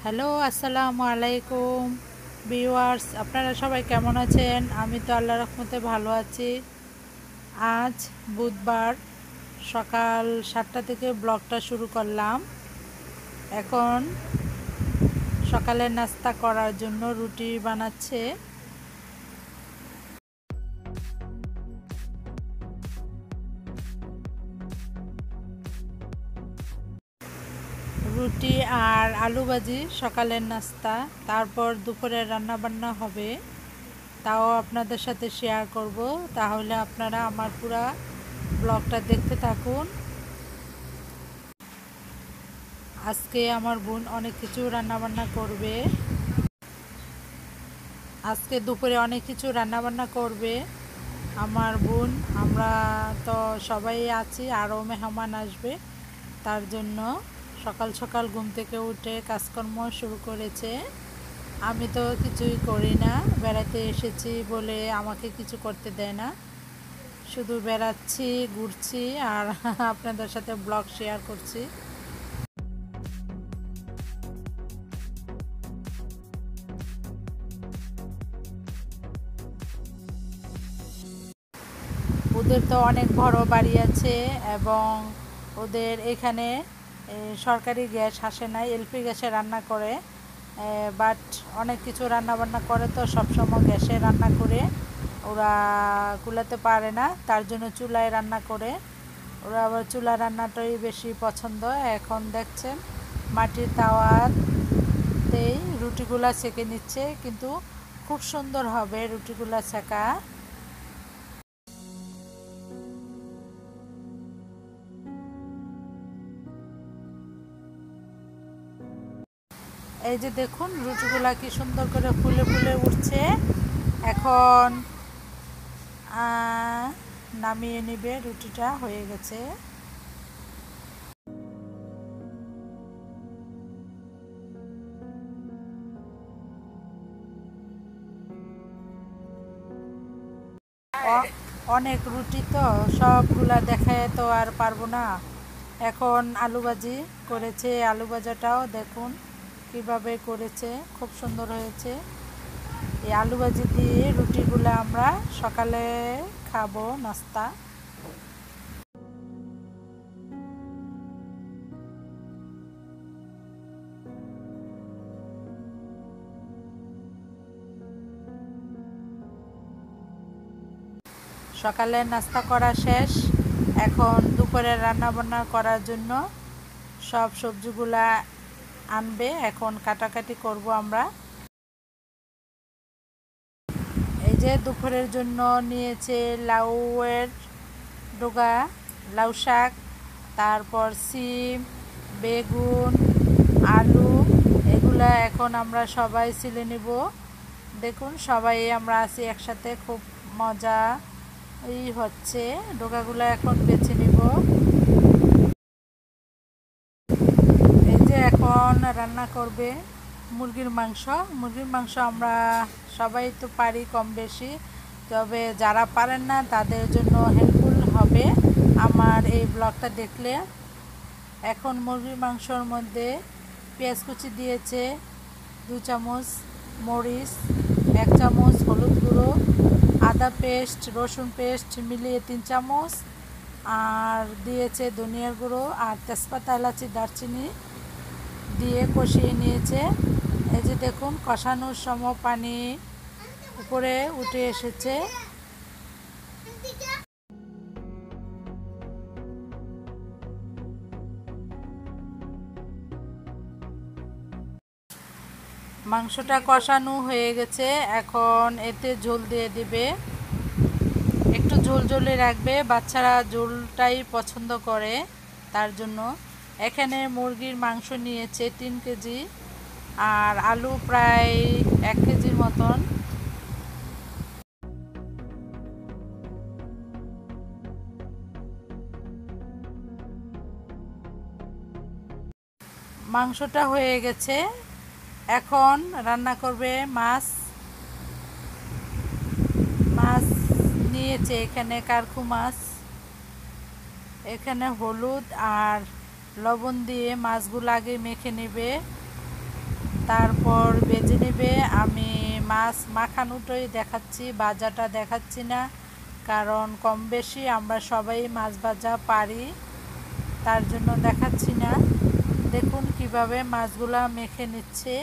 Hello, আসসালামু আলাইকুম viewers. আপনারা সবাই কেমন আছেন? আমি তো আল্লাহর রহমতে ভালো আছি। আজ বুধবার সকাল 7টা থেকে ব্লগটা শুরু করলাম। এখন সকালের নাস্তা করার জন্য রুটি বানাচ্ছে। রুটি আর আলু ভাজি সকালের নাস্তা। তারপর দুপুরে রান্না বান্না হবে, তাও আপনাদের সাথে শেয়ার করব। তাহলে আপনারা আমার পুরা ব্লগটা দেখতে থাকুন। আজকে আমার বোন অনেক কিছু রান্নাবান্না করবে। আজকে দুপুরে অনেক কিছু রান্নাবান্না করবে আমার বোন। আমরা তো সবাই আছি, আরও মেহমান আসবে, তার জন্য সকাল সকাল ঘুম থেকে উঠে কাজকর্ম শুরু করেছে। আমি তো কিছুই করি না, বেড়াতে এসেছি বলে আমাকে কিছু করতে দেয় না। শুধু বেড়াচ্ছি, ঘুরছি আর আপনাদের সাথে ব্লগ শেয়ার করছি। ওদের তো অনেক বড় বাড়ি আছে এবং ওদের এখানে সরকারি গ্যাস আসে না, এলপি গ্যাসে রান্না করে। বাট অনেক কিছু রান্না বান্না করে, তো সবসময় গ্যাসে রান্না করে ওরা কুলাতে পারে না, তার জন্য চুলায় রান্না করে। ওরা আবার চুলা রান্নাটাই বেশি পছন্দ। এখন দেখছেন মাটির তাওয়াতেই রুটিগুলা সেঁকে নিচ্ছে, কিন্তু খুব সুন্দর হবে রুটিগুলা সেঁকা। এই যে দেখুন রুটিগুলা কি সুন্দর করে ফুলে ফুলে উঠছে। এখন নামিয়ে নিবে, রুটিটা হয়ে গেছে। অনেক রুটি তো সবগুলা দেখায় তো আর পারবো না। এখন আলু ভাজি করেছে, আলু ভাজাটাও দেখুন কিভাবে করেছে, খুব সুন্দর হয়েছে। এই আলু ভাজি দিয়ে রুটিগুলো আমরা সকালে খাবো নাস্তা। সকালে নাস্তা করা শেষ, এখন দুপুরের রান্না বান্না করার জন্য সব সবজিগুলা আনবে, এখন কাটাকাটি করব আমরা। এই যে দুপুরের জন্য নিয়েছে লাউয়ের ডগা, লাউ শাক, তারপর সিম, বেগুন, আলু, এগুলা এখন আমরা সবাই ছিলে নিব। দেখুন সবাই আমরা আছি একসাথে, খুব মজা হচ্ছে। ডগাগুলো এখন বেছে নিব। এই যে এখন রান্না করবে মুরগির মাংস। মুরগির মাংস আমরা সবাই তো পারি কম বেশি, তবে যারা পারেন না তাদের জন্য হেল্পফুল হবে আমার এই ব্লগটা দেখলে। এখন মুরগির মাংসর মধ্যে পেঁয়াজ কুচি দিয়েছে 2 চামচ, মরিচ 1 চামচ, হলুদ গুঁড়ো, আদা পেস্ট, রসুন পেস্ট মিলিয়ে 3 চামচ, আর দিয়েছে ধনিয়ার গুঁড়ো আর তেজপাতা, এলাচি, দারচিনি দিয়ে কষিয়ে নিয়েছে। এই যে দেখুন কষানোর সময় পানি উপরে উঠে এসেছে। মাংসটা কষানো হয়ে গেছে, এখন এতে ঝোল দিয়ে দিবে। একটু ঝোল ঝোলে রাখবে, বাচ্চারা ঝোলটাই পছন্দ করে, তার জন্য। এখানে মুরগির মাংস নিয়েছে 3 কেজি আর আলু প্রায় 1 কেজির মতন। মাংসটা হয়ে গেছে, এখন রান্না করবে মাছ। মাছ নিয়েছে এখানে কারকু মাছ। এখানে হলুদ আর লবণ দিয়ে মাছগুলো আগে মেখে নেবে। তারপর ভেজে নেবে। আমি মাছ মাখানোটাই দেখাচ্ছি, ভাজাটা দেখাচ্ছি না, কারণ কম বেশি আমরা সবাই মাছ ভাজা পারি, তার জন্য দেখাচ্ছি না। দেখুন কিভাবে মাছগুলা মেখে নিচ্ছে।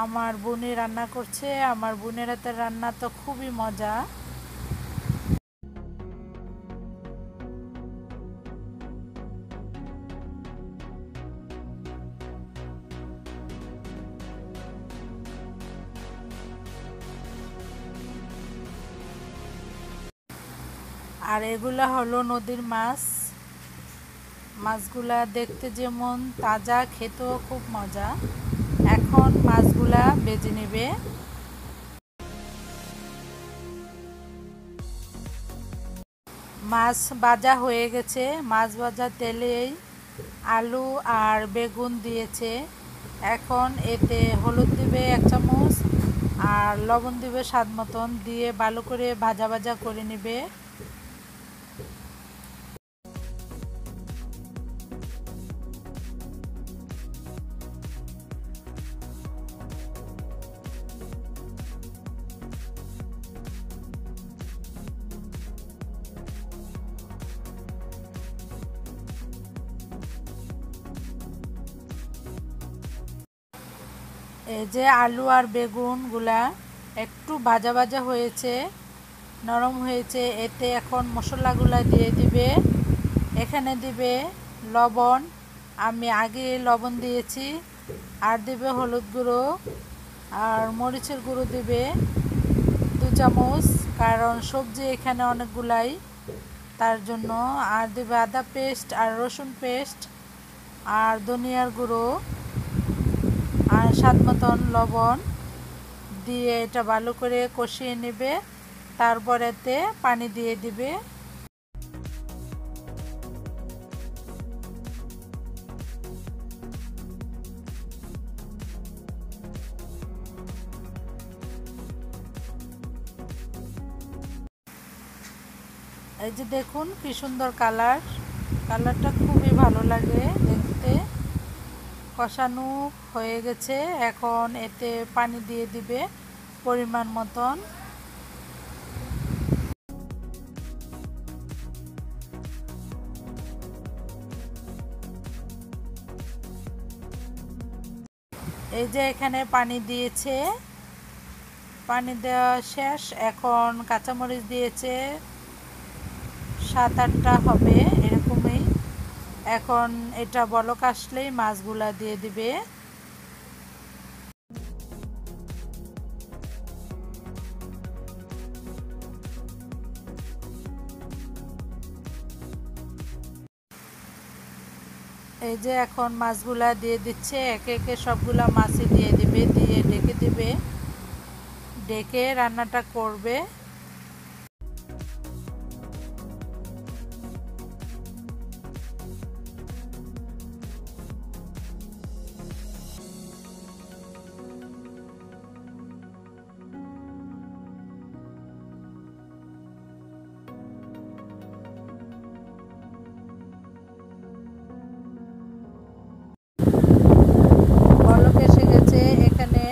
আমার বোনই রান্না করছে, আমার বোনের হাতের রান্না তো খুবই মজা। আর এগুলা হলো নদীর মাছ। মাছগুলা দেখতে যেমন তাজা, খেতেও খুব মজা। এখন মাছগুলা ভেজে নেবে। মাছ ভাজা হয়ে গেছে। মাছ ভাজা তেলেই আলু আর বেগুন দিয়েছে। এখন এতে হলুদ দিবে 1 চামচ আর লবণ দিবে স্বাদ মতন, দিয়ে ভালো করে ভাজা ভাজা করে নেবে। এই যে আলু আর বেগুনগুলা একটু ভাজা ভাজা হয়েছে, নরম হয়েছে। এতে এখন মশলাগুলা দিয়ে দিবে। এখানে দিবে লবণ, আমি আগে লবণ দিয়েছি, আর দিবে হলুদ গুঁড়ো আর মরিচের গুঁড়ো দিবে 2 চামচ, কারণ সবজি এখানে অনেকগুলাই, তার জন্য। আর দিবে আদা পেস্ট আর রসুন পেস্ট আর ধনিয়ার গুঁড়ো আর স্বাদ মতন লবণ দিয়ে এটা ভালো করে কষিয়ে নেবে। তারপর এতে পানি দিয়ে দিবে। এই যে দেখুন কি সুন্দর কালারটা খুবই ভালো লাগে দেখতে। কষানো হয়ে গেছে, এখন এতে পানি দিয়ে দিবে পরিমাণ মতন। এই যে এখানে পানি দিয়েছে, পানি দেওয়া শেষ। এখন কাঁচামরিচ দিয়েছে 7-8টা হবে এরকমই। এখন এটা বলক আসলেই মাছগুলা দিয়ে দিবে। এই যে এখন মাছগুলা দিয়ে দিচ্ছে, একে একে সবগুলা মাছই দিয়ে দিবে, দিয়ে ঢেকে দিবে, ঢেকে রান্নাটা করবে। বলক এসে গেছে, এখানে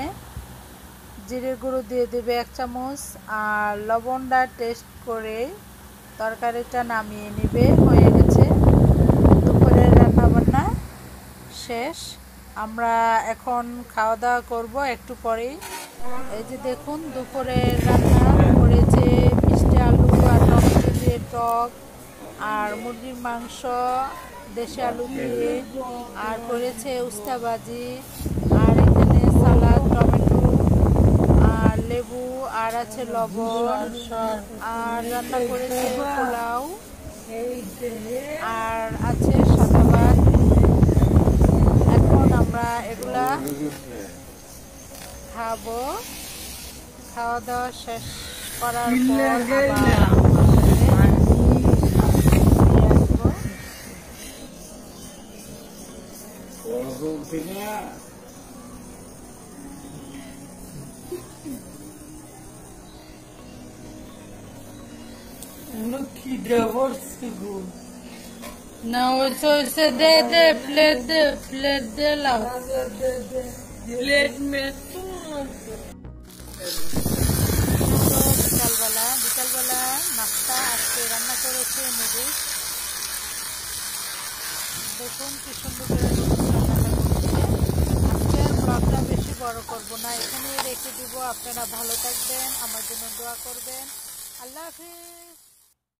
জিরের গুঁড়ো দিয়ে দেবে 1 চামচ আর লবণটা টেস্ট করে তরকারিটা নামিয়ে নেবে। হয়ে গেছে, দুপুরের রান্না বান্না শেষ। আমরা এখন খাওয়া দাওয়া করবো একটু পরেই। এই যে দেখুন দুপুরের রান্না করেছে মিষ্টি আলু আর টমেটো দিয়ে টক, আর মুরগির মাংস দেশি আলু দিয়ে, আর করেছে উস্তা ভাজি, আর এখানে সালাদ, টমেটো আর লেবু, আর আছে লবণ, আর রান্না করেছে পোলাও, আর আছে সাদা ভাত। এখন আমরা এগুলা খাবো। খাওয়া দাওয়া শেষ করার Look, he divorced the না হয়েছে দে দে প্লেট দে লাও প্লেট মে বিকালবেলা নাস্তা আজকে রান্না করেছে নুডলস। দেখুন কি সুন্দর করে রান্নাটা করছে। আজকের ব্লগটা বেশি বড় করব না, এখানেই রেখে দিব। আপনারা ভালো থাকবেন, আমার জন্য দোয়া করবেন। আল্লাহ হাফিজ।